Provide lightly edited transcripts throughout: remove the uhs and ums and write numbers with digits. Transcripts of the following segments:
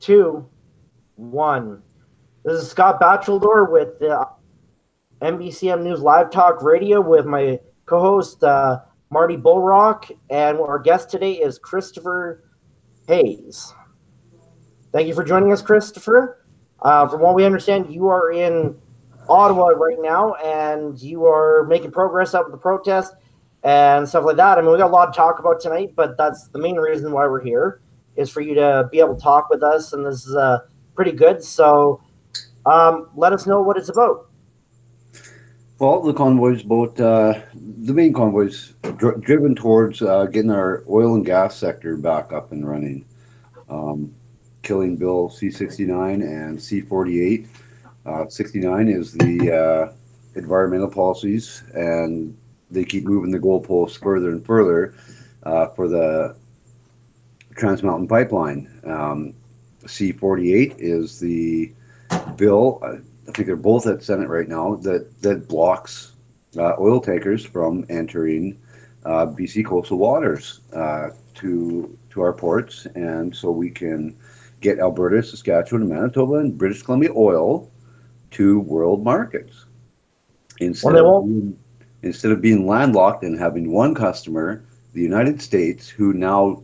two, one. This is Scott Batcheldor with the NBCM News Live Talk Radio with my co-host Marty Bullrock, and our guest today is Christopher Hayes. Thank you for joining us, Christopher. From what we understand, you are in Ottawa right now, and you are making progress up with the protest and stuff like that. I mean, we got a lot to talk about tonight, but that's the main reason why we're here, is for you to be able to talk with us, and this is pretty good. So let us know what it's about. Well, the convoy's about the main convoy's driven towards getting our oil and gas sector back up and running, killing Bill C-69 and C-48. 69 is the environmental policies, and they keep moving the goalposts further and further for the Trans Mountain Pipeline. C-48 is the bill, I think they're both at Senate right now, that blocks oil tankers from entering BC coastal waters to our ports, and so we can get Alberta, Saskatchewan, Manitoba, and British Columbia oil to world markets instead of being landlocked and having one customer, the United States, who now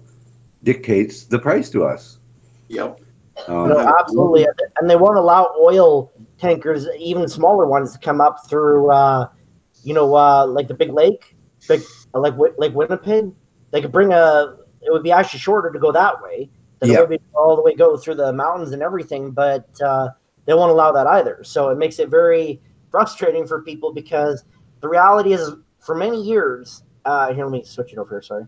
dictates the price to us. Yep. No, absolutely, and they won't allow oil tankers, even smaller ones, to come up through, like the big lake, like Winnipeg. They could bring it would be actually shorter to go that way than it would be all the way go through the mountains and everything, but they won't allow that either. So it makes it very frustrating for people, because the reality is, for many years, here, let me switch it over here, sorry.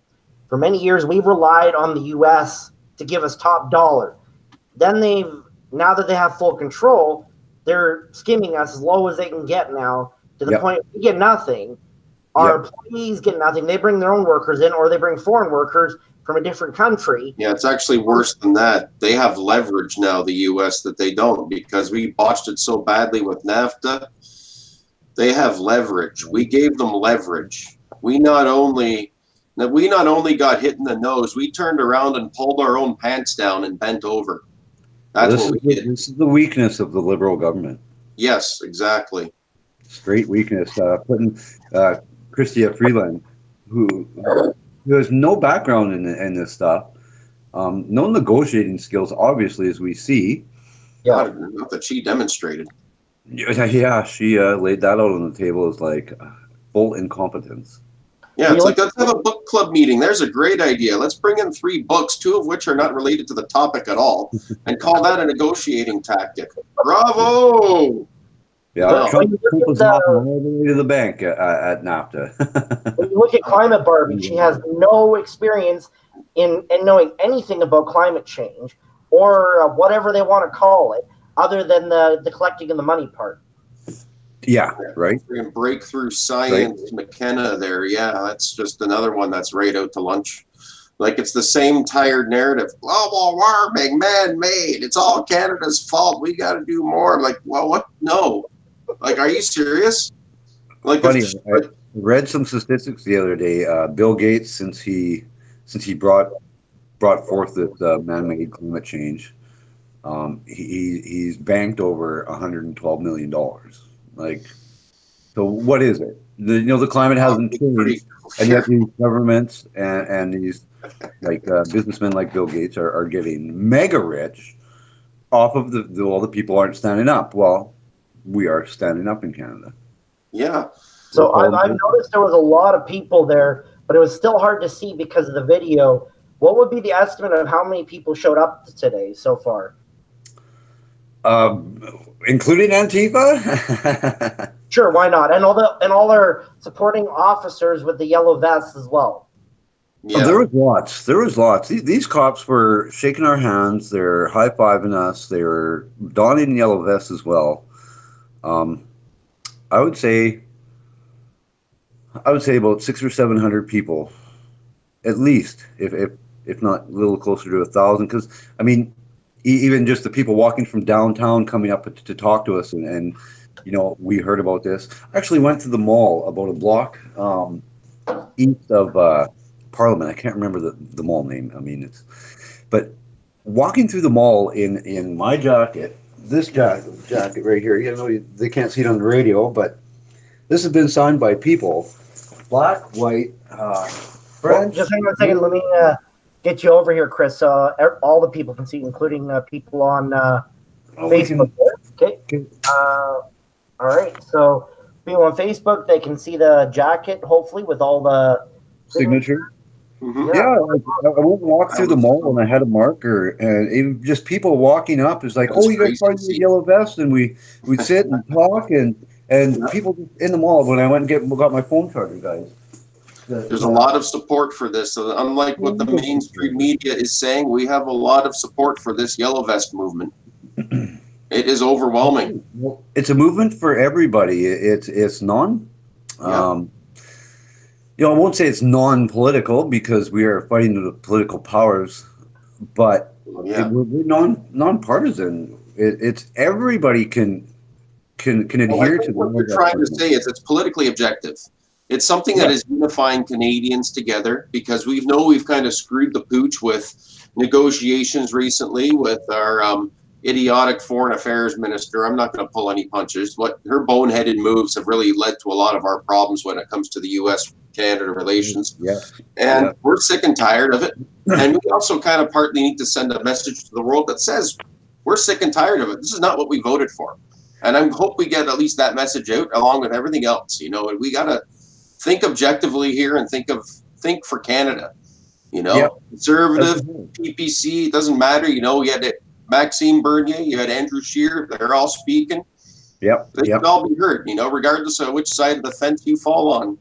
For many years, we've relied on the U.S. to give us top dollar. Then now that they have full control, they're skimming us as low as they can get now, to the point we get nothing. Our employees get nothing. They bring their own workers in, or they bring foreign workers from a different country. Yeah, it's actually worse than that. They have leverage now, the U.S., that they don't, because we botched it so badly with NAFTA. They have leverage. We gave them leverage. We not only got hit in the nose, we turned around and pulled our own pants down and bent over. That's what we did. This is the weakness of the Liberal government. Yes, exactly. Straight weakness. Putting Chrystia Freeland, who has no background in this stuff, no negotiating skills, obviously, as we see. Yeah, not that she demonstrated. Yeah, she laid that out on the table as like full incompetence. Yeah, it's like, let's have a book club meeting. There's a great idea. Let's bring in 3 books, 2 of which are not related to the topic at all, and call that a negotiating tactic. Bravo! Yeah, Trump was off all the way to the bank at NAFTA. When you look at Climate Barbie, she has no experience in knowing anything about climate change, or whatever they want to call it, other than the collecting of the money part. Yeah, right. Breakthrough science, right. McKenna there. Yeah, that's just another one that's right out to lunch. Like, it's the same tired narrative. Global warming, man-made. It's all Canada's fault. We got to do more. I'm like, well, what? No. Like, are you serious? Like, funny. I read some statistics the other day. Bill Gates, since he brought forth this man-made climate change, he's banked over $112 million. Like, so what is it? The climate hasn't changed, and yet these governments and these businessmen like Bill Gates are getting mega rich off of all the people aren't standing up. Well, we are standing up in Canada. Yeah. So I've noticed there was a lot of people there, but it was still hard to see because of the video. What would be the estimate of how many people showed up today so far? Including Antifa? Sure, why not? And all their supporting officers with the yellow vests as well. Yeah. Oh, there was lots. These cops were shaking our hands. They're high-fiving us. They were donning yellow vests as well. I would say about 600 or 700 people, at least, if not a little closer to 1,000. Because I mean, even just the people walking from downtown coming up to talk to us, and we heard about this. I actually went to the mall about a block east of Parliament. I can't remember the mall name. I mean, but walking through the mall in my jacket, this jacket right here. You know, they can't see it on the radio, but this has been signed by people, black, white, Well, French. just hang on a second. Let me get you over here, Chris. So all the people can see, including people on Facebook. Okay. All right. So people on Facebook, they can see the jacket, hopefully, with all the signature. Mhm. Yeah, I went walk through the mall and I had a marker, and even just people walking up is like, That was "Oh, you guys crazy find to your see. yellow vest?" And we'd sit and talk, and people in the mall when I went and got my phone charger, guys. There's a lot of support for this. So unlike what the mainstream media is saying, we have a lot of support for this yellow vest movement. It is overwhelming. It's a movement for everybody. It's non. Yeah. You know, I won't say it's non-political because we are fighting the political powers, but Yeah. we're non-partisan. It's everybody can Well, I adhere think to what you're trying to say is it's politically objective. It's something that is unifying Canadians together because we've kind of screwed the pooch with negotiations recently with our idiotic foreign affairs minister. I'm not going to pull any punches. What her boneheaded moves have really led to a lot of our problems when it comes to the U.S.-Canada relations. And we're sick and tired of it. And we also kind of partly need to send a message to the world that says we're sick and tired of it. This is not what we voted for. And I hope we get at least that message out along with everything else. You know, and we got to think objectively here and think for Canada. You know, conservative, PPC, it doesn't matter. You know, you had Maxime Bernier, you had Andrew Scheer, they're all speaking. They should all be heard, you know, regardless of which side of the fence you fall on.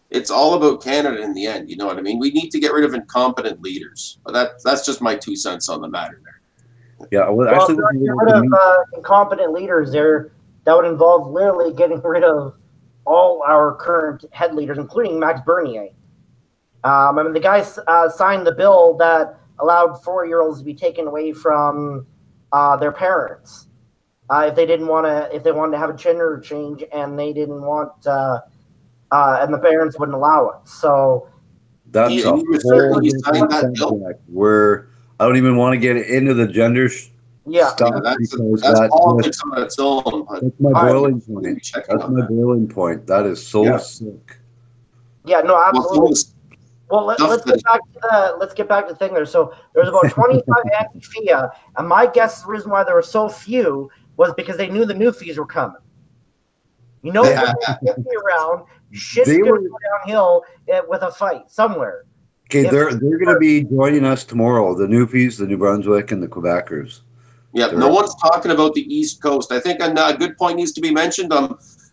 It's all about Canada in the end, you know what I mean? We need to get rid of incompetent leaders. But that's just my 2 cents on the matter there. Yeah, well, actually, get rid of incompetent leaders there. That would involve literally getting rid of all our current head leaders, including Max Bernier. I mean, the guy signed the bill that allowed 4-year-olds to be taken away from their parents if they wanted to have a gender change, and they didn't want, and the parents wouldn't allow it. So that's a whole subject where I don't even want to get into the gender stuff. That's politics on its own. That's my boiling point. That's my boiling point. That is so sick. Yeah, no, absolutely. Well, let's get back to the thing there. So there's about 25 anti-FIA, and my guess the reason why there were so few was because they knew the new fees were coming. You know, around shit's going to go downhill with a fight somewhere. Okay, they're going to be joining us tomorrow. The Newfies, the New Brunswick, and the Quebecers. Yeah, no one's talking about the East Coast. I think a good point needs to be mentioned.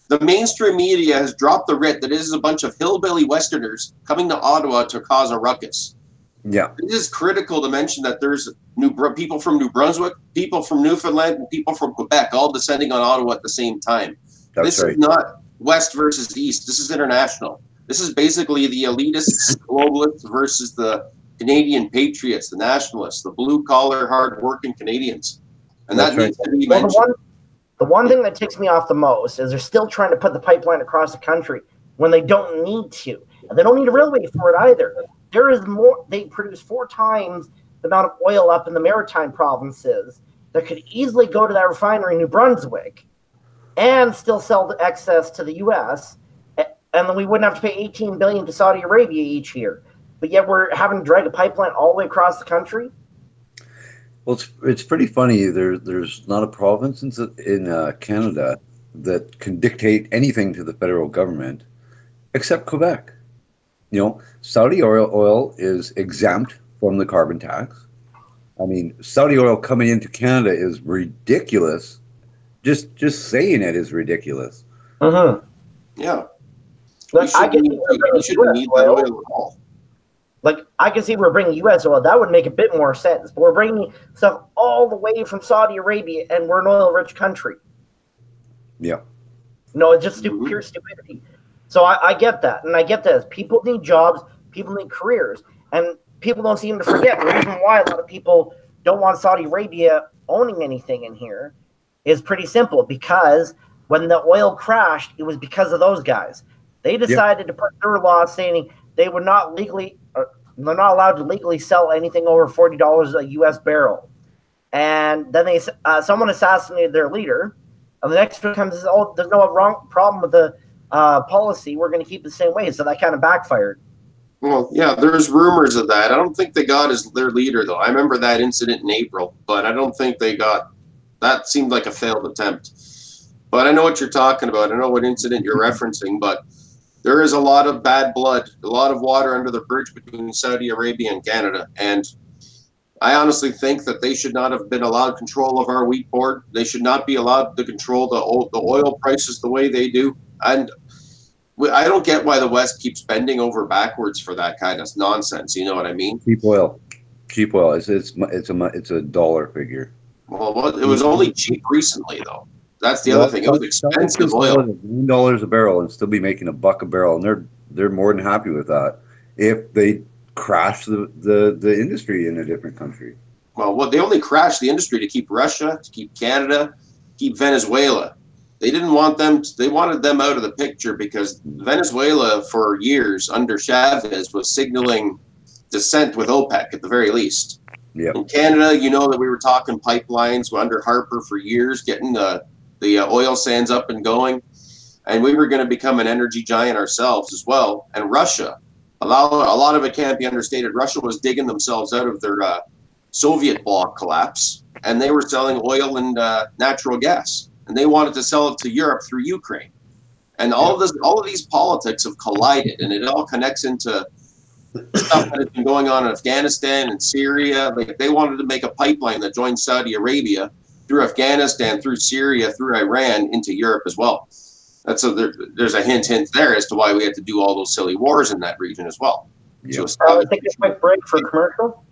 The mainstream media has dropped the writ that it is a bunch of hillbilly Westerners coming to Ottawa to cause a ruckus. Yeah. It is critical to mention that there's people from New Brunswick, people from Newfoundland, and people from Quebec all descending on Ottawa at the same time. This is not West versus East. This is international. This is basically the elitists, globalists versus the Canadian patriots, the nationalists, the blue-collar, hard-working Canadians. And that needs to be mentioned. The one thing that ticks me off the most is they're still trying to put the pipeline across the country when they don't need to. And they don't need a railway for it either. There is more. They produce 4 times the amount of oil up in the maritime provinces that could easily go to that refinery in New Brunswick and still sell the excess to the U.S. And then we wouldn't have to pay $18 billion to Saudi Arabia each year. But yet we're having to drag a pipeline all the way across the country. Well, it's pretty funny. There's not a province in Canada that can dictate anything to the federal government, except Quebec. You know, Saudi oil is exempt from the carbon tax. I mean, Saudi oil coming into Canada is ridiculous. Just saying it is ridiculous. Yeah. Look, I can see that oil at all. Like, I can see we're bringing U.S. oil. That would make a bit more sense. But we're bringing stuff all the way from Saudi Arabia, and we're an oil-rich country. Yeah. No, it's just pure stupidity. So I get that, and I get this. People need jobs. People need careers. And people don't seem to forget the reason why a lot of people don't want Saudi Arabia owning anything in here is pretty simple. Because when the oil crashed, it was because of those guys. They decided to put their law saying they would not legally And they're not allowed to legally sell anything over $40 a U.S. barrel. And then someone assassinated their leader. And the next one comes and says, "Oh, there's no wrong problem with the policy. We're going to keep it the same way." So that kind of backfired. Well, yeah, there's rumors of that. I don't think they got their leader, though. I remember that incident in April, but I don't think they got – that seemed like a failed attempt. But I know what you're talking about. I know what incident you're referencing, but there is a lot of bad blood, a lot of water under the bridge between Saudi Arabia and Canada. And I honestly think that they should not have been allowed control of our wheat board. They should not be allowed to control the oil prices the way they do. And I don't get why the West keeps bending over backwards for that kind of nonsense. You know what I mean? Cheap oil. It's a dollar figure. Well, it was only cheap recently, though. That's the other thing. It was expensive oil. $9 a barrel and still be making $1 a barrel, and they're more than happy with that. If they crash the industry in a different country. Well, they only crashed the industry to keep Russia, to keep Canada, keep Venezuela. They didn't want them. They wanted them out of the picture because Venezuela, for years under Chavez, was signaling dissent with OPEC at the very least. Yep. In Canada, you know that we were talking pipelines under Harper for years, getting the oil sands up and going, and we were going to become an energy giant ourselves as well. And Russia, a lot of it can't be understated. Russia was digging themselves out of their Soviet bloc collapse, and they were selling oil and natural gas, and they wanted to sell it to Europe through Ukraine. And all of these politics have collided, and it all connects into stuff that has been going on in Afghanistan and Syria. Like, they wanted to make a pipeline that joined Saudi Arabia through Afghanistan, through Syria, through Iran into Europe as well. There's a hint there as to why we had to do all those silly wars in that region as well. Yep. Let's take a quick break for commercial.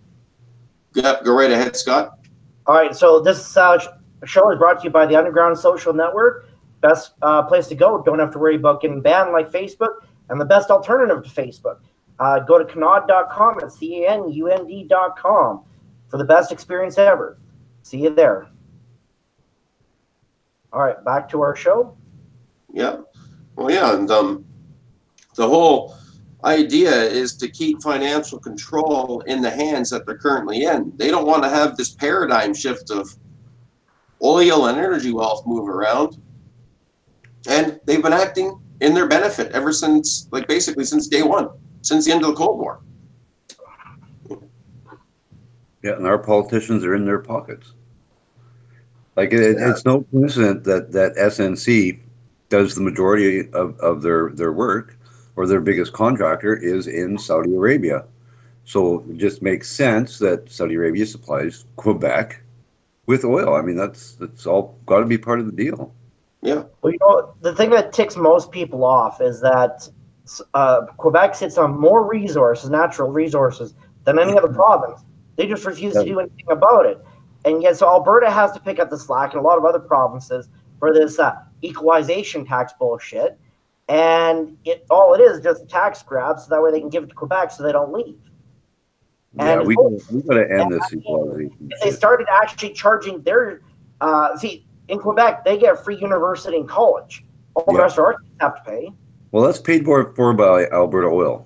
Yep, go right ahead, Scott. All right, so this show is brought to you by the Underground Social Network. Best place to go. Don't have to worry about getting banned like Facebook, and the best alternative to Facebook. Go to canund.com and CANUND.com for the best experience ever. See you there. All right, back to our show. Yeah. Well, yeah, and the whole idea is to keep financial control in the hands that they're currently in. They don't want to have this paradigm shift of oil and energy wealth move around. And they've been acting in their benefit ever since, basically since day one, since the end of the Cold War. Yeah, and our politicians are in their pockets. It's no coincidence that SNC does the majority of their work, or their biggest contractor is in Saudi Arabia. So it just makes sense that Saudi Arabia supplies Quebec with oil. I mean, that's all got to be part of the deal. Yeah. Well, the thing that ticks most people off is that Quebec sits on more resources, natural resources, than any other province. They just refuse to do anything about it. And yet, so Alberta has to pick up the slack, and a lot of other provinces, for this equalization tax bullshit. And all it is just a tax grab, so that way they can give it to Quebec so they don't leave. And we got to end this equalization. If they started actually charging their in Quebec, they get free university and college. All the rest of our kids have to pay. Well, that's paid for by Alberta Oil,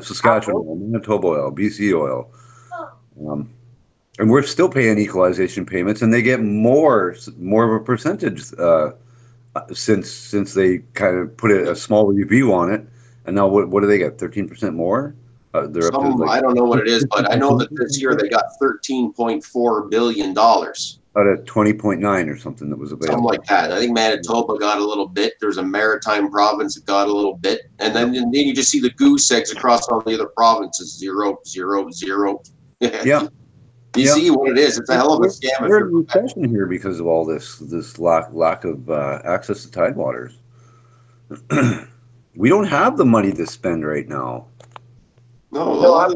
Saskatchewan Oil, Manitoba Oil, BC Oil. And we're still paying equalization payments, and they get more of a percentage since they kind of put a small review on it. And now what do they get? 13% more? They're up to I don't know what it is, but I know that this year they got $13.4 billion. Out of 20.9 or something that was available. Something like that. I think Manitoba got a little bit. There's a maritime province that got a little bit. And then you just see the goose eggs across all the other provinces. 0, 0, 0. Yeah. You see what it is. It's a hell of a scam. We're in recession here because of all this lack of access to tidewaters. We don't have the money to spend right now. No, that's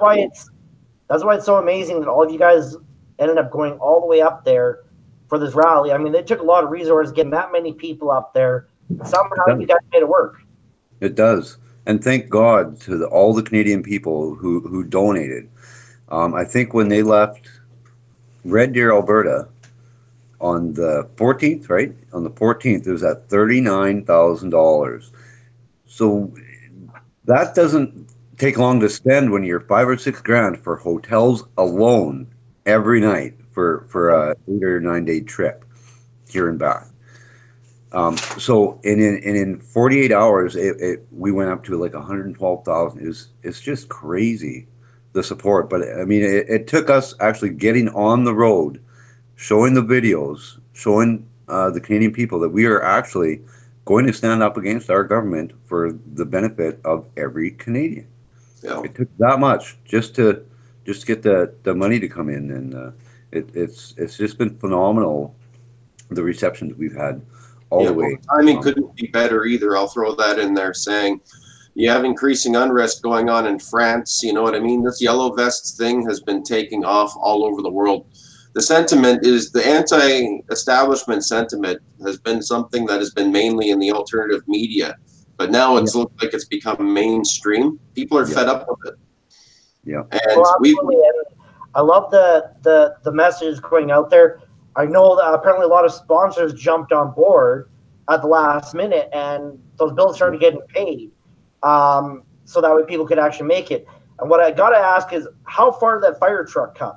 why it's so amazing that all of you guys ended up going all the way up there for this rally. I mean, they took a lot of resources getting that many people up there. Somehow you guys made it work. It does. And thank God to all the Canadian people who donated. I think when they left Red Deer, Alberta, on the 14th, right? On the 14th, it was at $39,000. So that doesn't take long to spend when you're 5 or 6 grand for hotels alone every night for a 8 or 9 day trip here and back. So in 48 hours, we went up to like 112,000. It's just crazy, the support. But I mean, it took us actually getting on the road, showing the videos, showing the Canadian people that we are actually going to stand up against our government for the benefit of every Canadian. Yeah. It took that much just to get the money to come in, and it's just been phenomenal, the receptions we've had all the way. Well, timing couldn't be better either. I'll throw that in there, saying you have increasing unrest going on in France. You know what I mean? This yellow vests thing has been taking off all over the world. The sentiment is the anti-establishment sentiment has been something that has been mainly in the alternative media, but now it's looked like it's become mainstream. People are fed up with it. Yeah, and I love the message going out there. I know that apparently a lot of sponsors jumped on board at the last minute, and those bills started getting paid, so that way people could actually make it. And what I got to ask is, how far did that fire truck come?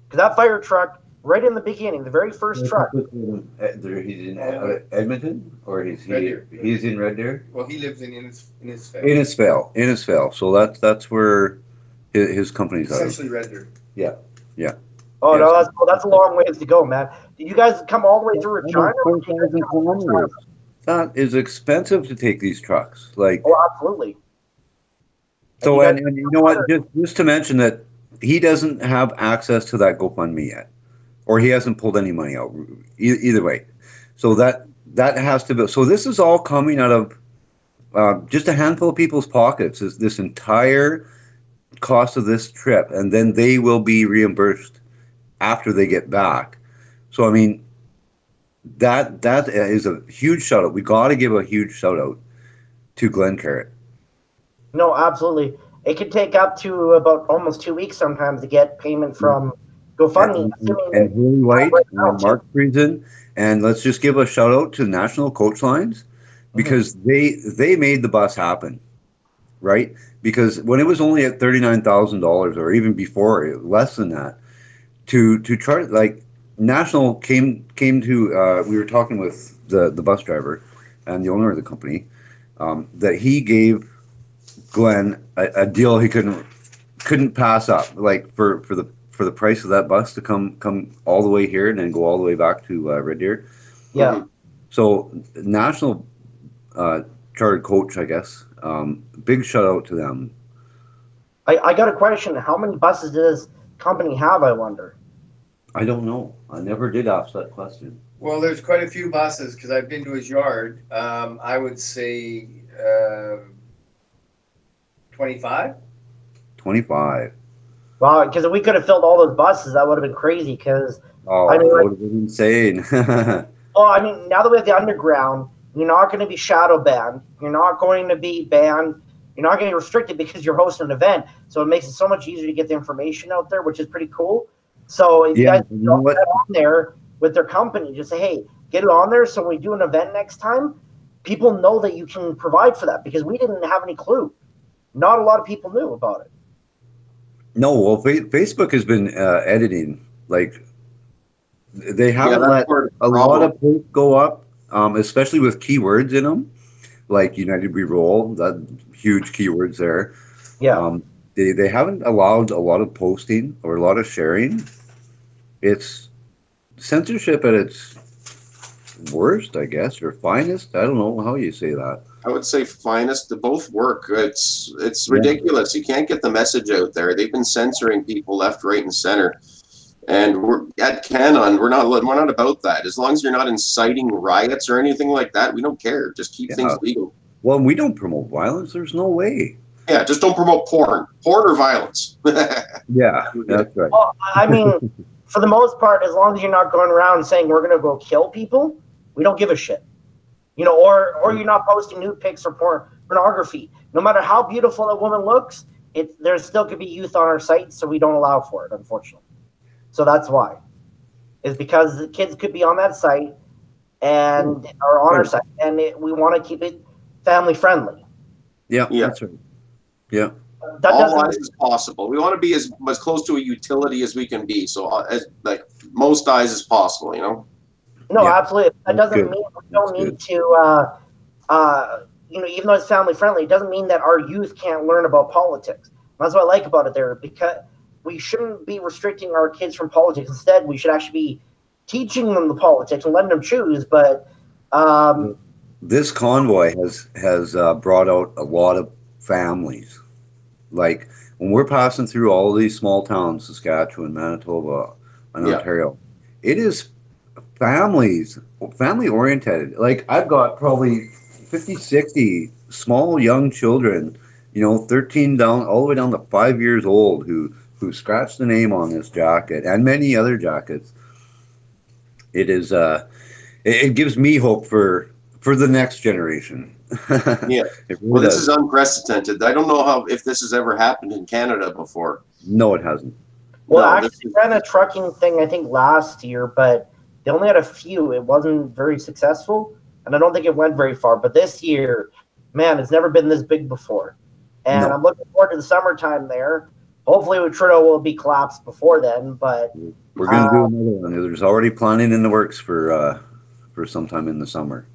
Because that fire truck, right in the beginning, the very first truck. He's in Edmonton, or he's in Red Deer. Well, he lives in Innisfail. Innisfail. So that's where his company's essentially Red Deer. Yeah. Oh no, that's a long ways to go, man. Did you guys come all the way through China? That is expensive to take these trucks. Like, oh, absolutely. So and you know what? Just to mention that he doesn't have access to that GoFundMe yet, or he hasn't pulled any money out. Either way, so that has to be. So this is all coming out of just a handful of people's pockets. Is this entire cost of this trip, and then they will be reimbursed after they get back. So I mean, that is a huge shout out. We got to give a huge shout out to Glenn Carrot. No, absolutely. It could take up to about almost 2 weeks sometimes to get payment from GoFundMe. And Haley White and Mark Friesen, and let's just give a shout out to the National Coach Lines, because they made the bus happen, right? Because when it was only at $39,000, or even before, less than that, to try, like, National came to we were talking with the bus driver and the owner of the company, that he gave Glenn a deal he couldn't pass up, like for the price of that bus to come all the way here and then go all the way back to Red Deer. Yeah. So National chartered coach, I guess. Big shout out to them. I got a question. How many buses does this company have, I wonder? I don't know. I never did ask that question. Well, there's quite a few buses because I've been to his yard. I would say 25. 25. Wow, because if we could have filled all those buses, that would have been crazy. Because that would have been insane. Well, I mean, now that we have the underground, you're not going to be shadow banned. You're not going to be banned. You're not going to be restricted because you're hosting an event. So it makes it so much easier to get the information out there, which is pretty cool. So if you guys don't get on there with their company, just say, hey, get it on there so when we do an event next time, people know that you can provide for that, because we didn't have any clue. Not a lot of people knew about it. No, well, Facebook has been editing. Like, they haven't let a lot of posts go up, especially with keywords in them, like United We Roll, that huge keywords there. Yeah. They haven't allowed a lot of posting or a lot of sharing. It's censorship at its worst, I guess, or finest. I don't know how you say that. I would say finest. They both work. It's ridiculous. You can't get the message out there. They've been censoring people left, right, and center. And we're at Canon. We're not about that. As long as you're not inciting riots or anything like that, we don't care. Just keep things legal. Well, we don't promote violence. There's no way. Yeah, just don't promote porn or violence. Yeah, that's right. Well, I mean, for the most part, as long as you're not going around saying we're going to go kill people, we don't give a shit. You know, or you're not posting nude pics or pornography. No matter how beautiful a woman looks, there still could be youth on our site, so we don't allow for it, unfortunately. So that's why. Is because the kids could be on that site or on our site, and we want to keep it family friendly. Yeah, that's right. Yeah. That all doesn't. eyes as possible. We want to be as close to a utility as we can be. So as like most eyes as possible, you know. No, Yeah. absolutely. That That's doesn't good. mean we That's don't need good. to. Even though it's family friendly, it doesn't mean that our youth can't learn about politics. That's what I like about it there, because we shouldn't be restricting our kids from politics. Instead, we should actually be teaching them the politics and letting them choose. But This convoy has brought out a lot of families. Like when we're passing through all of these small towns, Saskatchewan, Manitoba, and Yeah. Ontario, it is families, family oriented. Like I've got probably 50, 60 small young children, 13 down all the way down to 5 years old who scratched the name on this jacket and many other jackets. It is it gives me hope for the next generation. Yeah. It Well, really this does. is unprecedented. I don't know if this has ever happened in Canada before. No, it hasn't. well, No, actually, they ran a trucking thing I think last year, but they only had a few. It wasn't very successful, and I don't think it went very far. But this year, man, it's never been this big before, and No. I'm looking forward to the summertime there. Hopefully, Trudeau will be collapsed before then. But We're going to do another one. There's already planning in the works for sometime in the summer,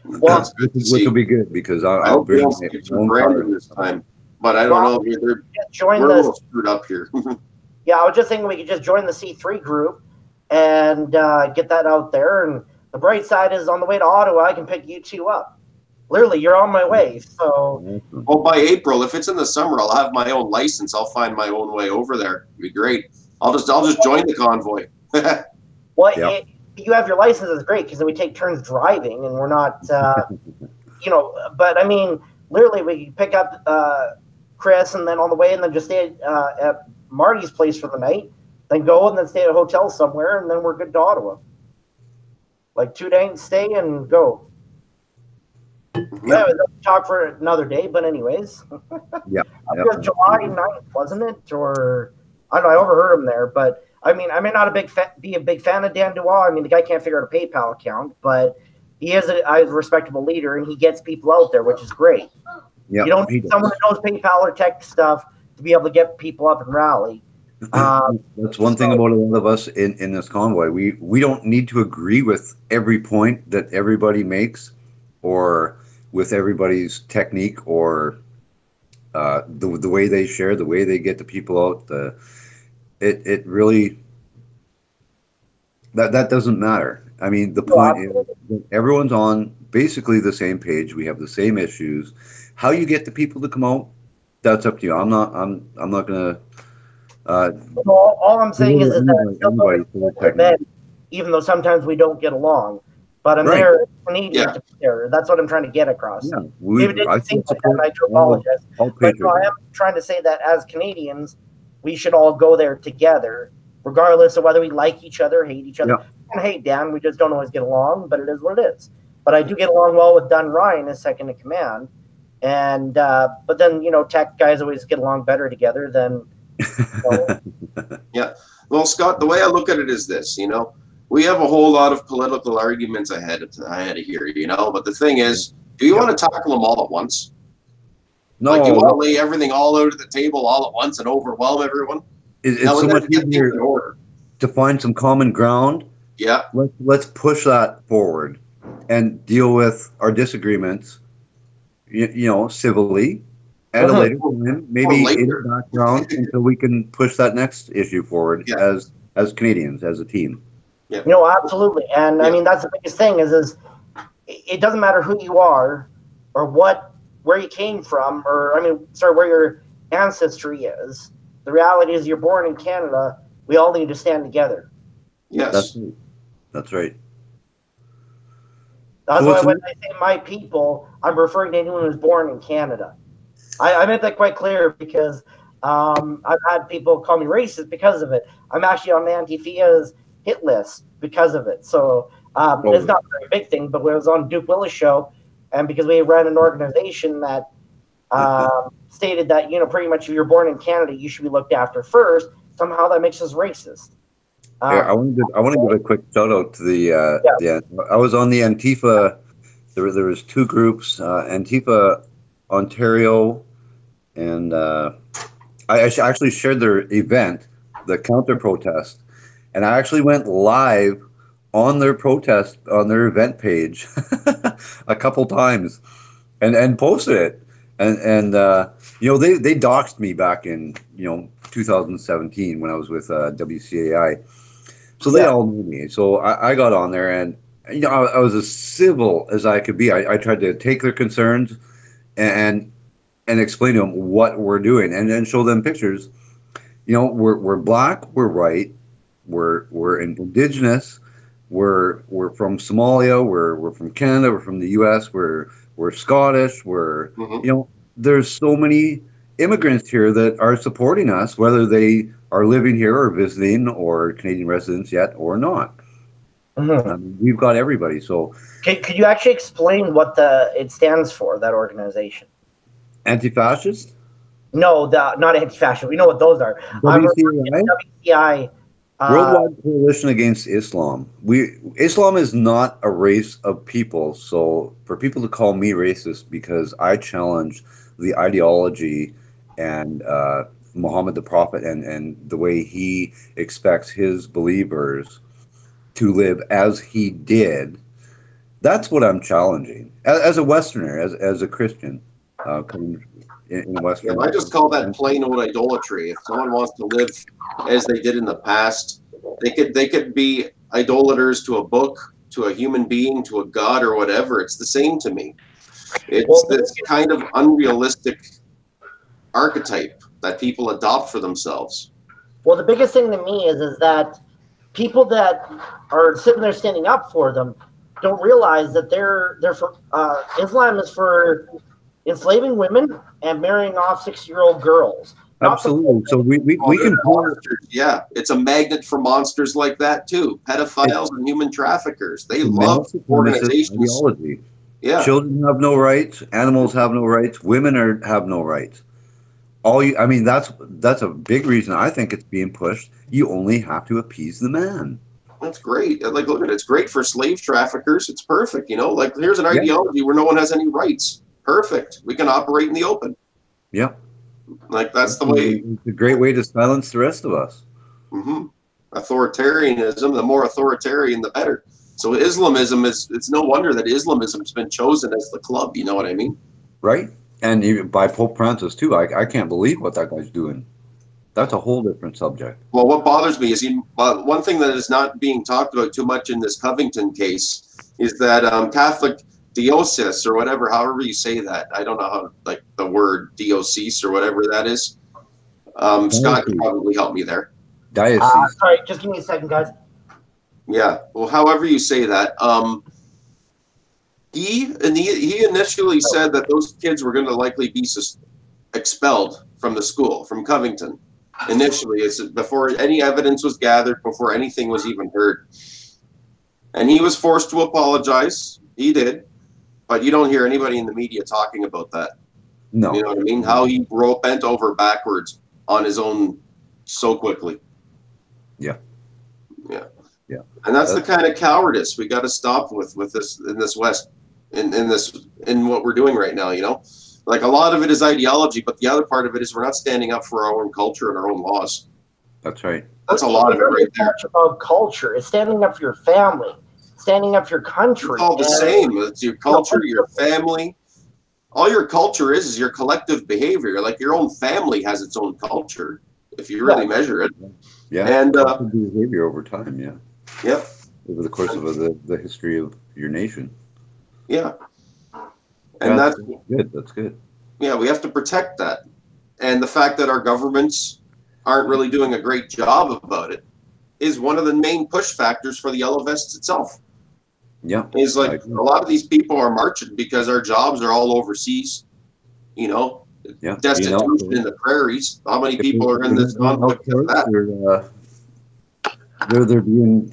well, that's good to which will see. be good because I I'll hope we bring don't my skip through own Brandon car. this time, but I don't well, know. We're just join a the little screwed up here. yeah. I was just thinking we could just join the C3 group and get that out there. And the bright side is, on the way to Ottawa, I can pick you two up. Literally, you're on my way. So Well, by April, if it's in the summer, I'll have my own license. I'll find my own way over there. It'd be great. I'll just join the convoy. well, Yeah. you have your license is great because then we take turns driving, and we're not, But I mean, literally, we could pick up Chris, and then on the way, and then just stay at Marty's place for the night, then go and then stay at a hotel somewhere, and then we're good to Ottawa. Like 2 day stay and go. Yeah, we'll talk for another day, but anyways. Yeah. It was July 9th, wasn't it? Or I don't know, I overheard him there, but I mean, I may not be a big fan of Dan Dubois. I mean, the guy can't figure out a PayPal account, but he is a respectable leader, and he gets people out there, which is great. Yeah. You don't need someone who knows PayPal or tech stuff to be able to get people up and rally. That's one thing about a lot of us in this convoy. We don't need to agree with every point that everybody makes, or with everybody's technique, or the way they share, the way they get the people out. It really that doesn't matter. I mean, the point is that everyone's on basically the same page. We have the same issues. How you get the people to come out, that's up to you. I'm not gonna. All I'm saying is that even though sometimes we don't get along, but I'm there as Canadian to be there. That's what I'm trying to get across. Yeah, Maybe it didn't seem like that, and I do apologize. But no, I am trying to say that as Canadians, we should all go there together, regardless of whether we like each other, hate each other. And hate Dan, we just don't always get along, but it is what it is. But I do get along well with Dunn Ryan as second in command, and but then tech guys always get along better together than. Yeah. Well, Scott, the way I look at it is this, we have a whole lot of political arguments ahead of here, but the thing is, do you want to tackle them all at once? No. Like, you want to lay everything all out at the table all at once and overwhelm everyone? It's so much easier to find some common ground. Yeah. Let's push that forward and deal with our disagreements, civilly. At a later time, maybe in the background, until we can push that next issue forward as Canadians, as a team. Yeah. Absolutely. And I mean, that's the biggest thing is it doesn't matter who you are or where you came from, or where your ancestry is. The reality is you're born in Canada. We all need to stand together. Yes. That's right. That's why when I say my people, I'm referring to anyone who's born in Canada. I made that quite clear because I've had people call me racist because of it. I'm actually on Antifa's hit list because of it. So it's not a very big thing, but when I was on Duke Willis' show, and because we ran an organization that stated that, pretty much if you're born in Canada, you should be looked after first, somehow that makes us racist. I want to give a quick shout out to the I was on the Antifa. There was two groups, Antifa Ontario and I actually shared their event, the counter protest, and I actually went live on their protest on their event page a couple times, and posted it, and they doxed me back in 2017 when I was with WCAI, so they Yeah. all knew me. So I got on there, and I was as civil as I could be. I tried to take their concerns and and explain to them what we're doing, and then show them pictures. We're black, we're white, we're indigenous, we're from Somalia, we're from Canada, we're from the U.S., we're Scottish, Mhm. there's so many immigrants here that are supporting us, whether they are living here or visiting or Canadian residents yet or not. Mhm. We've got everybody. So Could you actually explain what it stands for, that organization? anti-fascist, No, not anti-fascist. We know what those are. I'm referring to WCAI. WCI. Worldwide Coalition Against Islam. Islam is not a race of people, so for people to call me racist because I challenge the ideology and Muhammad the Prophet and the way he expects his believers to live as he did, that's what I'm challenging as a Westerner, as a Christian, coming in Yeah, Western. I just call that plain old idolatry. If someone wants to live as they did in the past, they could be idolaters to a book, to a human being, to a god, or whatever. It's the same to me. It's Well, this kind of unrealistic archetype that people adopt for themselves. the biggest thing to me is that people that are sitting there standing up for them don't realize that they're for Islam is for enslaving women and marrying off 6-year-old girls. Not the Absolutely. So Oh, we they're can pull. monsters. Yeah, it's a magnet for monsters like that too. Pedophiles and human traffickers. They The male love supremacist organizations. ideology. Yeah, Children have no rights. Animals have no rights. Women have no rights. I mean, that's a big reason I think it's being pushed. You only have to appease the man. that's great. Like, look at it. It's great for slave traffickers. It's perfect. Like, here's an Yeah, ideology where no one has any rights. Perfect. We can operate in the open. yeah. Like, that's the way. It's a great way to silence the rest of us. hmm Authoritarianism. The more authoritarian, the better. So Islamism it's no wonder that Islamism's been chosen as the club. You know what I mean? Right? And even by Pope Francis too. I can't believe what that guy's doing. That's a whole different subject. Well, what bothers me is one thing that is not being talked about too much in this Covington case is that Catholic diocese or whatever, however you say that, I don't know how, like the word diocese or whatever that is. Scott can Diocese. probably help me there. Diocese. Sorry, just give me a second, guys. Yeah, well, however you say that. He initially said that those kids were going to likely be expelled from the school, from Covington. Initially, it's before any evidence was gathered, before anything was even heard. And he was forced to apologize. He did. But you don't hear anybody in the media talking about that. No. You know what I mean? How he bent over backwards on his own so quickly. Yeah. Yeah. Yeah. And that's the kind of cowardice we got to stop with this in this West, in what we're doing right now, Like a lot of it is ideology, but the other part of it is we're not standing up for our own culture and our own laws. That's right. That's a lot of it right there. It's about culture. It's standing up for your family, standing up for your country. It's all the same. It's your culture, your family. All your culture is your collective behavior. Like your own family has its own culture, if you really measure it. Yeah. And behavior over time. Yeah. Yep. Over the course of the history of your nation. Yeah. And that's good. That's good. Yeah, we have to protect that. And the fact that our governments aren't really doing a great job about it is one of the main push factors for the Yellow Vests itself. Yeah. It's like a lot of these people are marching because our jobs are all overseas, destitution in the prairies. How many people are in this conflict because of that? They're being,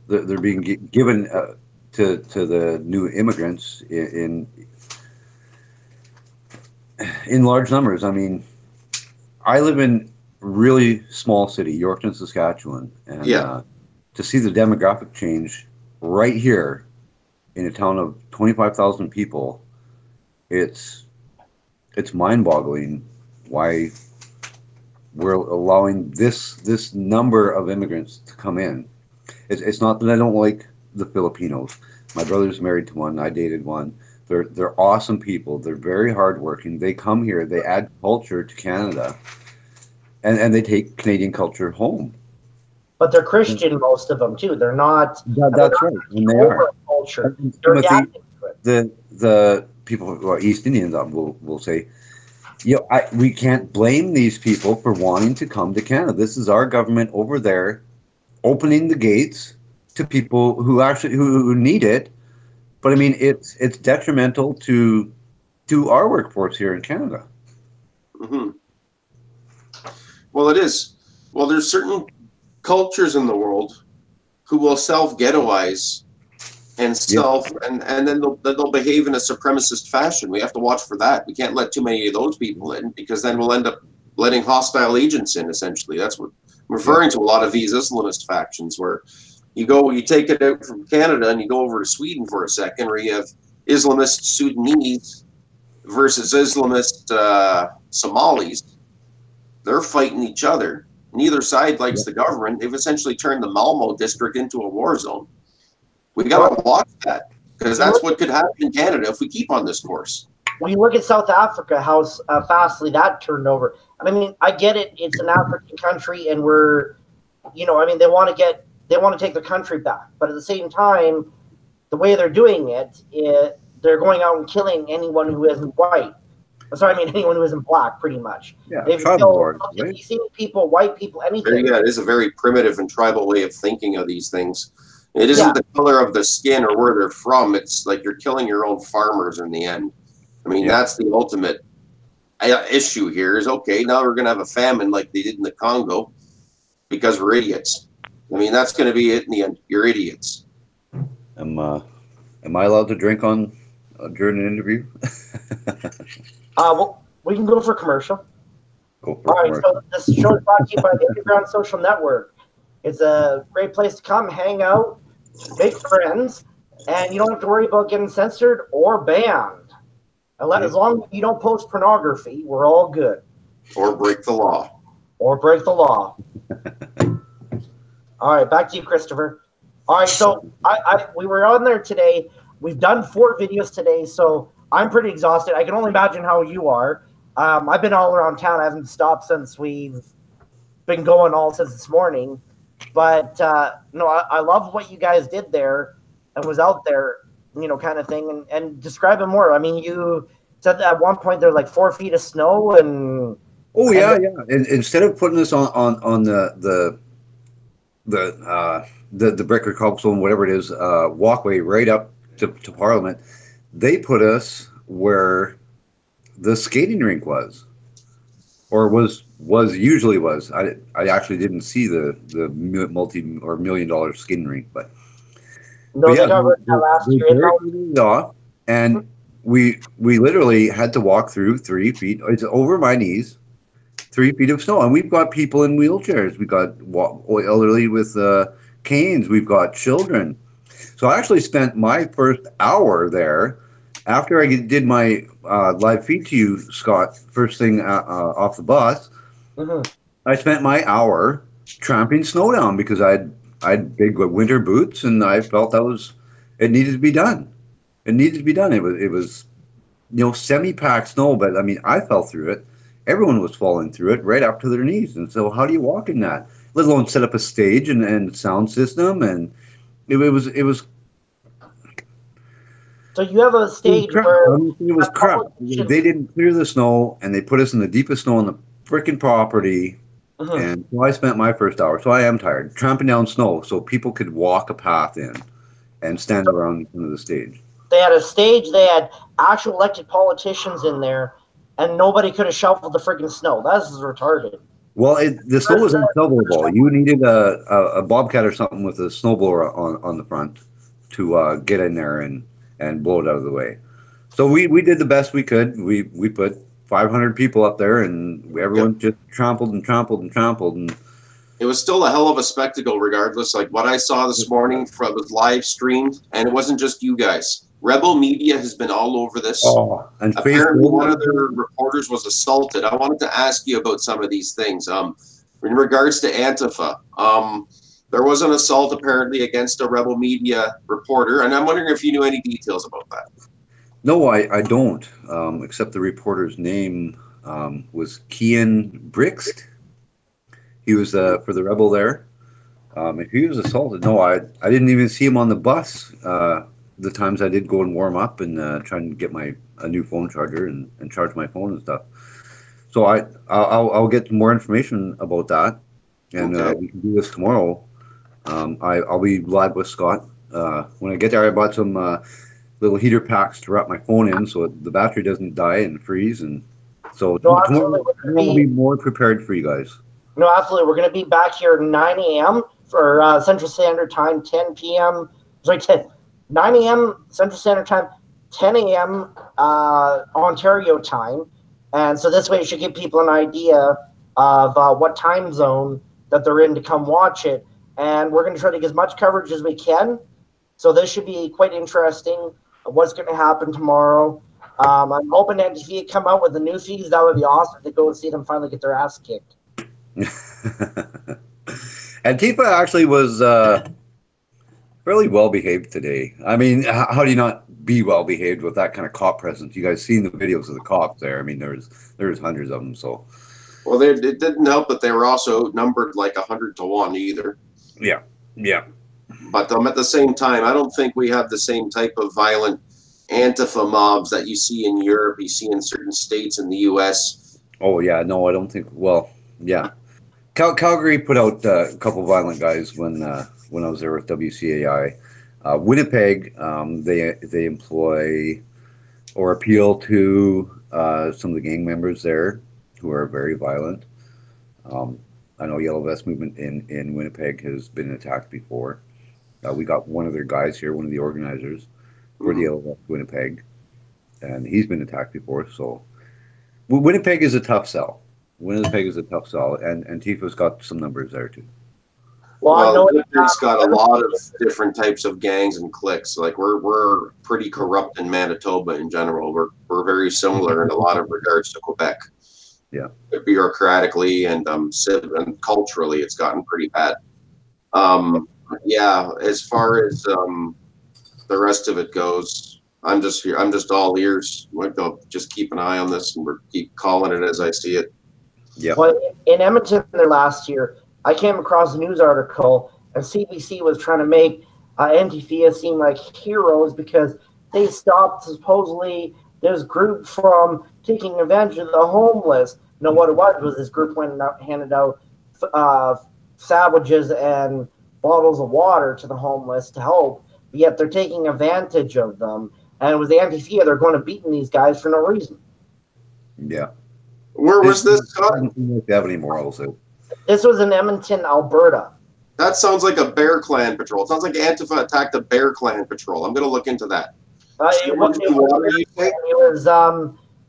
they're being given to the new immigrants in large numbers. I mean, I live in a really small city, Yorkton, Saskatchewan, and to see the demographic change right here in a town of 25,000 people, it's mind-boggling why we're allowing this number of immigrants to come in. It's not that I don't like the Filipinos. My brother's married to one. I dated one. They're awesome people. They're very hardworking. They come here. They add culture to Canada, and they take Canadian culture home. But they're Christian, most of them too. They're not. That's right, and they are. Culture. Timothy, the people who are East Indians will say, we can't blame these people for wanting to come to Canada. This is our government over there opening the gates to people who actually who need it. But I mean, it's detrimental to our workforce here in Canada. Mm-hmm. Well, it is. Well, there's certain cultures in the world who will self-ghettoize and and then they'll behave in a supremacist fashion. We have to watch for that. We can't let too many of those people in, because then we'll end up letting hostile agents in. Essentially, that's what I'm referring to. A lot of these Islamist factions, where you take it out from Canada and you go over to Sweden for a second, where you have Islamist Sudanese versus Islamist Somalis. They're fighting each other. Neither side likes the government. They've essentially turned the Malmo district into a war zone. We got to watch that, because that's what could happen in Canada if we keep on this course. When you look at South Africa, how fastly that turned over. I mean, I get it. It's an African country, and we're, they want to take the country back. But at the same time, the way they're doing it, they're going out and killing anyone who isn't white. Anyone who isn't black, pretty much. Yeah, they've killed people, white people, anything. Yeah, it is a very primitive and tribal way of thinking of these things. It isn't the color of the skin or where they're from. It's like you're killing your own farmers in the end. I mean, that's the ultimate issue here is, okay, now we're going to have a famine like they did in the Congo because we're idiots. I mean, that's going to be it in the end. You're idiots. Am I allowed to drink during an interview? Well, we can go for commercial. All right, so this show is brought to you by the Underground Social Network. It's a great place to come, hang out, make friends, and you don't have to worry about getting censored or banned. As long as you don't post pornography, we're all good. Or break the law. All right, back to you, Christopher. All right, so we were on there today. We've done 4 videos today, so I'm pretty exhausted. I can only imagine how you are. I've been all around town. I haven't stopped since we've been going since this morning. But, I love what you guys did there and was out there, kind of thing. And describe it more. I mean, you said that at one point there's like 4 feet of snow and... Oh, yeah. And instead of putting us on the brick or cobblestone, whatever it is, walkway right up to Parliament, they put us where the skating rink was. Or usually was. I actually didn't see the multi-or $1 million skating rink, but they got rid of that last year. And we literally had to walk through 3 feet. It's over my knees, 3 feet of snow, and we've got people in wheelchairs. We've got elderly with canes. We've got children. So I actually spent my first hour there. After I did my live feed to you, Scott, first thing off the bus, I spent my hour tramping snow down because I had big winter boots, and I felt it needed to be done. It needed to be done. It was semi-packed snow, but I mean, I fell through it. Everyone was falling through it right up to their knees. And so how do you walk in that? Let alone set up a stage and sound system, and it was. So you have a stage where it was crap. They didn't clear the snow, and they put us in the deepest snow on the freaking property. And so I spent my first hour. So I am tired tramping down snow so people could walk a path in and stand around in front of the stage. They had a stage. They had actual elected politicians in there, and nobody could have shoveled the freaking snow. That's retarded. Well, the snow was unshovelable. You needed a bobcat or something with a snowblower on the front to get in there and blow it out of the way. So we did the best we could. We put 500 people up there, and everyone just trampled and trampled and trampled. And it was still a hell of a spectacle regardless. Like what I saw this morning was live streamed, and it wasn't just you guys. Rebel Media has been all over this. Oh, and Apparently, Facebook. one of their reporters was assaulted. I wanted to ask you about some of these things. In regards to Antifa, there was an assault apparently against a Rebel Media reporter, and I'm wondering if you knew any details about that. No, I don't. Except the reporter's name was Kian Brixt. He was for the Rebel there. If he was assaulted, no, I didn't even see him on the bus. The times I did go and warm up and try and get a new phone charger and charge my phone and stuff. So I'll get more information about that, and Okay. we can do this tomorrow. I'll be live with Scott. When I get there, I bought some little heater packs to wrap my phone in so the battery doesn't die and freeze. And so No, tomorrow absolutely. we'll be more prepared for you guys. No, absolutely. We're going to be back here at 9 a.m. for Central Standard Time, 10 p.m. Sorry, 9 a.m. Central Standard Time, 10 a.m. Ontario time. And so this way it should give people an idea of what time zone that they're in to come watch it. And we're going to try to get as much coverage as we can. So this should be quite interesting. What's going to happen tomorrow. I'm hoping that if you come out with the new feeds, that would be awesome to go and see them finally get their ass kicked. Antifa actually was fairly well behaved today. I mean, how do you not be well behaved with that kind of cop presence? You guys seen the videos of the cops there? I mean, there's hundreds of them. So, well, it didn't help that they were also outnumbered like 100-1 either. Yeah. But at the same time, I don't think we have the same type of violent Antifa mobs that you see in Europe, you see in certain states in the U.S. Oh yeah, no, I don't think. Well, yeah. Calgary put out a couple violent guys when I was there with WCAI. Winnipeg, they employ or appeal to some of the gang members there who are very violent. I know Yellow Vest movement in Winnipeg has been attacked before. We got one of their guys here, one of the organizers for the Yellow Vest Winnipeg, and he's been attacked before. So Winnipeg is a tough sell. Winnipeg is a tough sell, and Antifa's got some numbers there too. Well, Winnipeg's got a lot of different types of gangs and cliques. Like we're pretty corrupt in Manitoba in general. We're very similar in a lot of regards to Quebec. Yeah, bureaucratically and culturally, it's gotten pretty bad. Yeah, as far as the rest of it goes, I'm just all ears. We'll just keep an eye on this, and we'll keep calling it as I see it. Yeah. Well, in Edmonton there last year, I came across a news article, and CBC was trying to make Antifa seem like heroes because they stopped supposedly this group from taking advantage of the homeless. You know what it was this group went and handed out sandwiches and bottles of water to the homeless to help, but yet they're taking advantage of them. And it was the Antifa, they're going to beating these guys for no reason. Yeah. Where was this, Scott? Doesn't have any morals. This was in Edmonton, Alberta. That sounds like a Bear Clan patrol. It sounds like Antifa attacked a Bear Clan patrol. I'm going to look into that. It was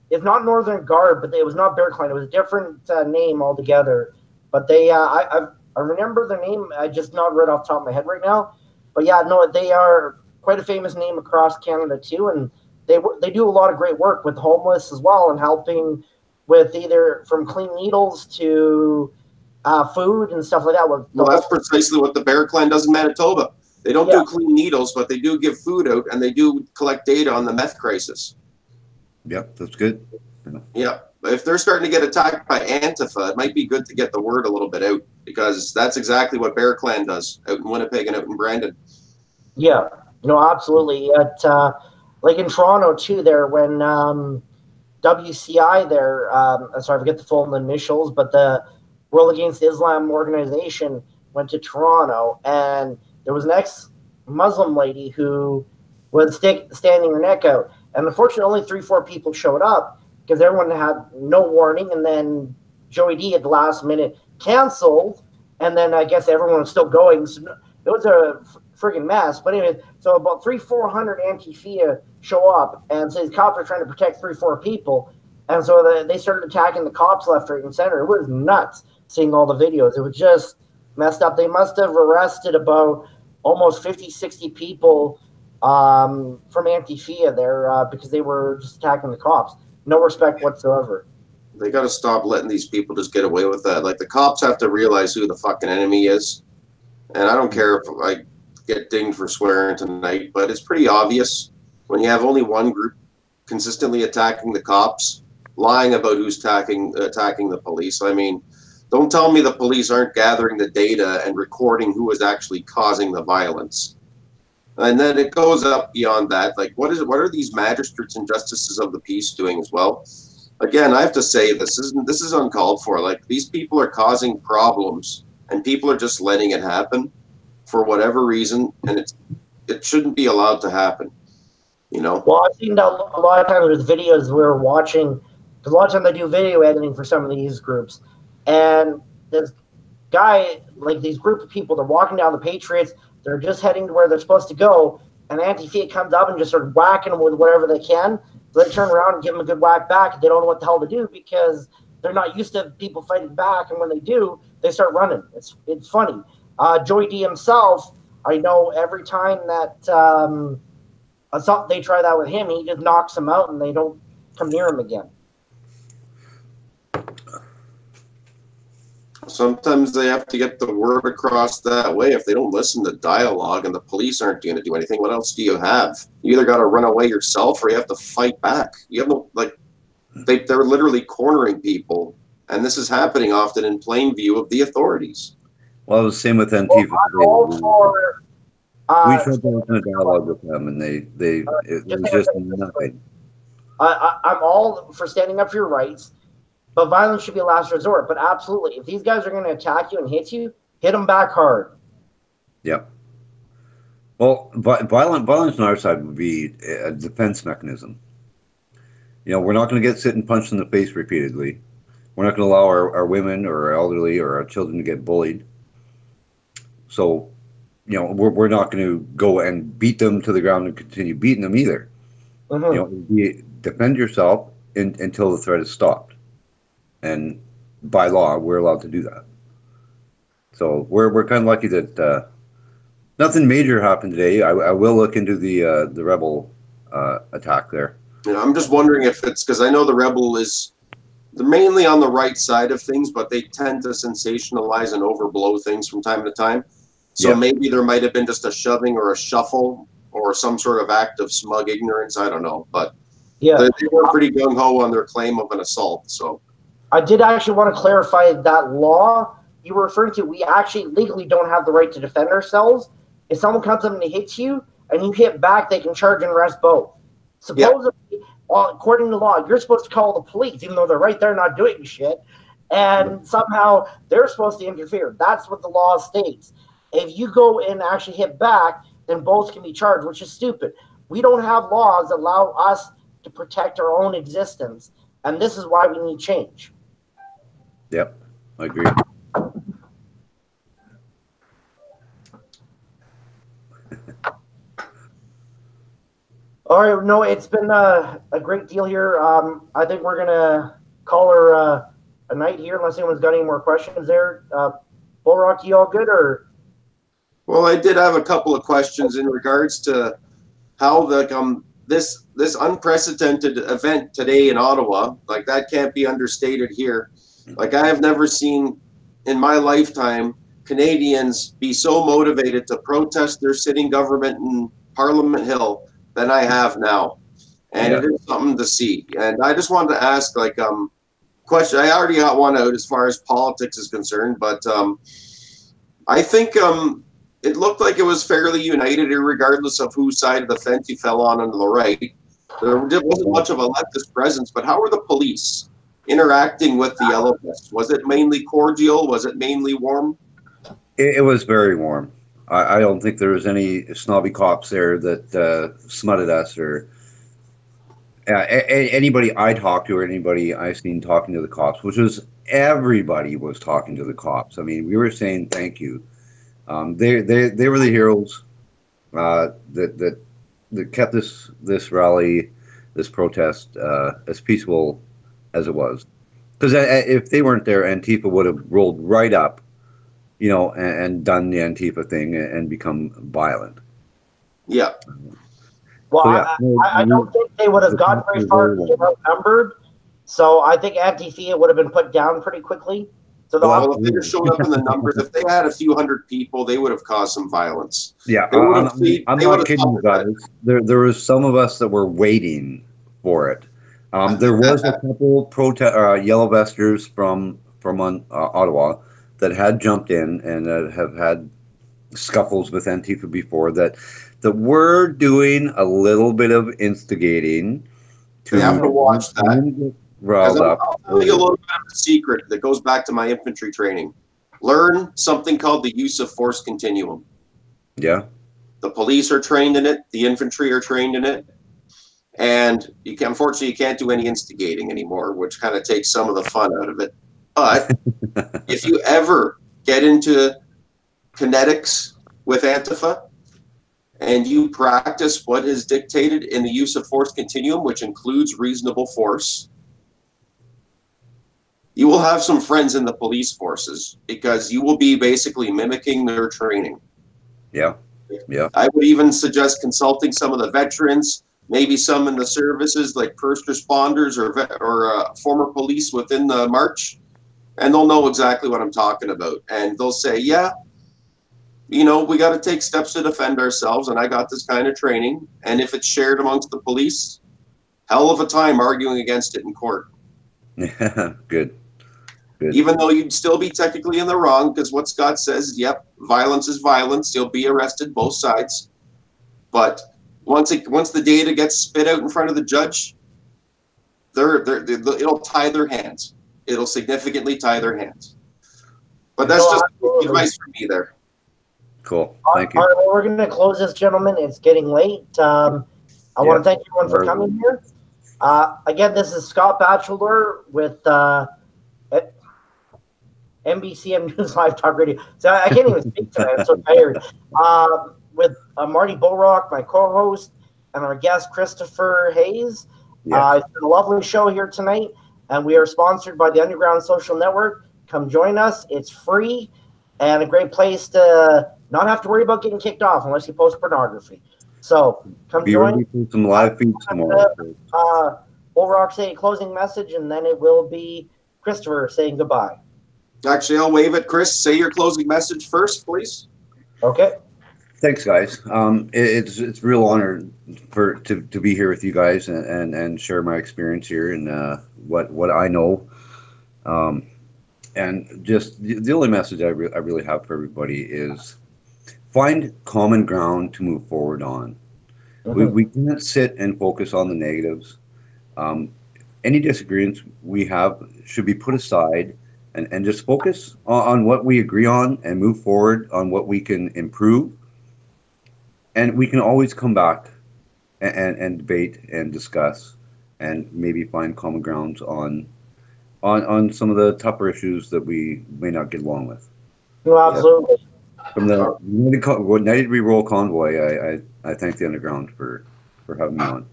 it's not Northern Guard, but it was not Bear Clan. It was a different name altogether. But they, I remember their name. I just not right off the top of my head right now. But yeah, no, they are quite a famous name across Canada too, and they do a lot of great work with homeless as well, and helping with either from clean needles to food and stuff like that. Well, that's precisely what the Bear Clan does in Manitoba. They don't do clean needles, but they do give food out, and they do collect data on the meth crisis. Yep, that's good. Yeah, if they're starting to get attacked by Antifa, it might be good to get the word a little bit out, because that's exactly what Bear Clan does out in Winnipeg and out in Brandon. Yeah, no, absolutely. Like in Toronto too, there when WCI there, sorry, I forget the full initials, but the World Against Islam organization went to Toronto, and there was an ex-Muslim lady who was standing her neck out. And unfortunately, only 3-4 people showed up because everyone had no warning. And then Joey D at the last minute canceled. And then I guess everyone was still going. So it was a friggin' mess. But anyway, so about 300-400 Antifa show up. And so these cops are trying to protect 3-4 people. And so they started attacking the cops left, right, and center. It was nuts seeing all the videos. It was just messed up. They must have arrested about almost 50, 60 people from Antifa there because they were just attacking the cops. No respect whatsoever. They got to stop letting these people just get away with that. Like, the cops have to realize who the fucking enemy is. And I don't care if I get dinged for swearing tonight, but it's pretty obvious when you have only one group consistently attacking the cops, lying about who's attacking the police. I mean, don't tell me the police aren't gathering the data and recording who is actually causing the violence. And then it goes up beyond that. Like, what are these magistrates and justices of the peace doing as well? Again, I have to say this is uncalled for. Like, these people are causing problems, and people are just letting it happen for whatever reason, and it shouldn't be allowed to happen. You know. Well, I've seen that a lot of times with videos we were watching, because a lot of times I do video editing for some of these groups, and this guy, like these group of people, they're walking down the Patriots, they're just heading to where they're supposed to go, and Antifa comes up and just starts whacking them with whatever they can. So they turn around and give them a good whack back. They don't know what the hell to do because they're not used to people fighting back, and when they do, they start running. It's funny. Joey D himself, I know every time that they try that with him, he just knocks them out and they don't come near him again. Sometimes they have to get the word across that way. If they don't listen to dialogue and the police aren't going to do anything, what else do you have? You either got to run away yourself or you have to fight back. You have no, like, they're literally cornering people, and this is happening often in plain view of the authorities. Well, it was the same with Antifa. We tried to open a dialogue with them, and it was just nothing. I'm all for standing up for your rights, but violence should be a last resort. But absolutely, if these guys are going to attack you and hit you, hit them back hard. Yep. Well, violence on our side would be a defense mechanism. You know, we're not going to get sit and punched in the face repeatedly. We're not going to allow our women or our elderly or our children to get bullied. So, you know, we're not going to go and beat them to the ground and continue beating them either. Mm-hmm. You know, defend yourself until the threat is stopped. And by law, we're allowed to do that. So we're kind of lucky that nothing major happened today. I will look into the rebel attack there. Yeah, I'm just wondering if it's because I know the rebel they're mainly on the right side of things, but they tend to sensationalize and overblow things from time to time. So maybe there might have been just a shoving or a shuffle or some sort of act of smug ignorance. I don't know, but they were pretty gung-ho on their claim of an assault. So I did actually want to clarify that law you were referring to. We actually legally don't have the right to defend ourselves. If someone comes up and hits you and you hit back, they can charge and arrest both. Supposedly, according to law, you're supposed to call the police, even though they're right there not doing shit. And somehow they're supposed to interfere. That's what the law states. If you go and actually hit back, then both can be charged, which is stupid. We don't have laws that allow us to protect our own existence. And this is why we need change. Yep, I agree. All right, no, it's been a great deal here. I think we're going to call her a night here, unless anyone's got any more questions there. Bullrock, you all good? Or? Well, I did have a couple of questions in regards to how this unprecedented event today in Ottawa, like, that can't be understated here. Like, I have never seen in my lifetime Canadians be so motivated to protest their sitting government in Parliament Hill than I have now. And it is something to see. And I just wanted to ask, like, question. I already got one out as far as politics is concerned, but I think it looked like it was fairly united, regardless of whose side of the fence you fell on the right. There wasn't much of a leftist presence, but how were the police interacting with the Yellow Vests? Was it mainly cordial? Was it mainly warm? It was very warm. I don't think there was any snobby cops there that smutted us or anybody I talked to or anybody I've seen talking to the cops, which was everybody was talking to the cops. I mean, we were saying thank you. They were the heroes that kept this rally, this protest as peaceful as it was. Because if they weren't there, Antifa would have rolled right up, and done the Antifa thing and become violent. Yeah. Well, So, yeah, I don't think they would have gotten very far if they were outnumbered. So I think Antifia would have been put down pretty quickly. So Well, if they just showed up in the numbers, if they had a few hundred people, they would have caused some violence. Yeah, They would have. I'm not kidding you guys. There was some of us that were waiting for it. There was a couple yellow vesters from Ottawa that had jumped in and that have had scuffles with Antifa before that were doing a little bit of instigating to They have to watch that. get riled up. I'll tell you a little bit of a secret that goes back to my infantry training. Learn something called the use of force continuum. Yeah. The police are trained in it. The infantry are trained in it. And unfortunately, you can't do any instigating anymore, which kind of takes some of the fun out of it. But if you ever get into kinetics with Antifa and you practice what is dictated in the use of force continuum, which includes reasonable force, you will have some friends in the police forces because you will be basically mimicking their training. Yeah. Yeah. I would even suggest consulting some of the veterans, maybe some in the services like first responders or former police within the march, and they'll know exactly what I'm talking about. And they'll say, yeah, we got to take steps to defend ourselves, and I got this kind of training. And if it's shared amongst the police, hell of a time arguing against it in court. Yeah, good. Even though you'd still be technically in the wrong, because what Scott says, yep, violence is violence. You'll be arrested both sides. But once the data gets spit out in front of the judge, it'll tie their hands. It'll significantly tie their hands. But that's just advice from me there. Cool. Thank you. All right, well, we're going to close this, gentlemen. It's getting late. I want to thank everyone for coming here. Again, this is Scott Batchelor with NBCM News Live Talk Radio. So I can't even speak today. I'm so tired. With Marty Bulrock, my co-host, and our guest, Christopher Hayes. Yes. It's been a lovely show here tonight, and we are sponsored by the Underground Social Network. Come join us. It's free and a great place to not have to worry about getting kicked off unless you post pornography. So come join. Ready for some live feeds tomorrow. Bulrock say a closing message, and then it will be Christopher saying goodbye. Actually, I'll wave it. Chris, say your closing message first, please. Okay. Thanks, guys. It's a real honor to be here with you guys and share my experience here and what I know. And just the only message I really have for everybody is find common ground to move forward on. We can't sit and focus on the negatives. Any disagreements we have should be put aside and just focus on what we agree on and move forward on what we can improve. And we can always come back and debate and discuss and maybe find common grounds on some of the tougher issues that we may not get along with. No, absolutely. From the United Reroll Convoy, I thank the Underground for having me on.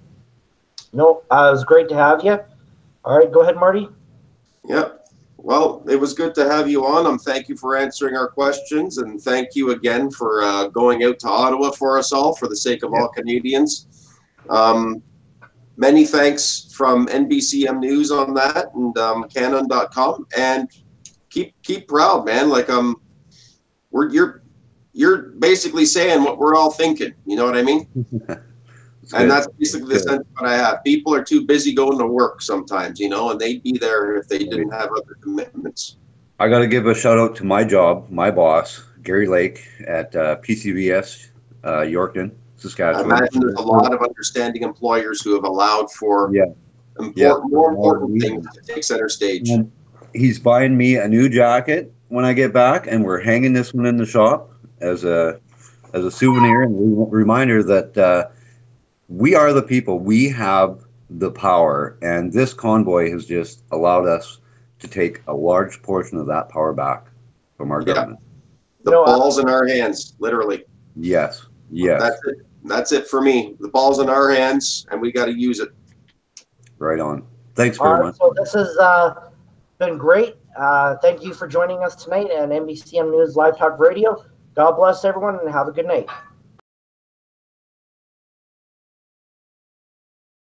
No, it was great to have you. All right, go ahead, Marty. Yep. Well, it was good to have you on. Thank you for answering our questions, and thank you again for going out to Ottawa for us all, for the sake of all Canadians. Many thanks from NBCM News on that, and Canon.com. And keep proud, man. Like you're basically saying what we're all thinking. You know what I mean? And that's basically the sentiment I have. People are too busy going to work sometimes, and they'd be there if they didn't have other commitments. I got to give a shout out to my job, my boss, Gary Lake at PCBS, Yorkton, Saskatchewan. I imagine there's a lot of understanding employers who have allowed for more important things to take center stage. And he's buying me a new jacket when I get back, and we're hanging this one in the shop as a souvenir and a reminder that we are the people. We have the power, and this convoy has just allowed us to take a large portion of that power back from our government. The ball's in our hands, literally. Yes. That's it for me. The ball's in our hands, and we got to use it. Right on. Thanks very much. So this has been great. Thank you for joining us tonight at NBCM News Live Talk Radio. God bless everyone, and have a good night.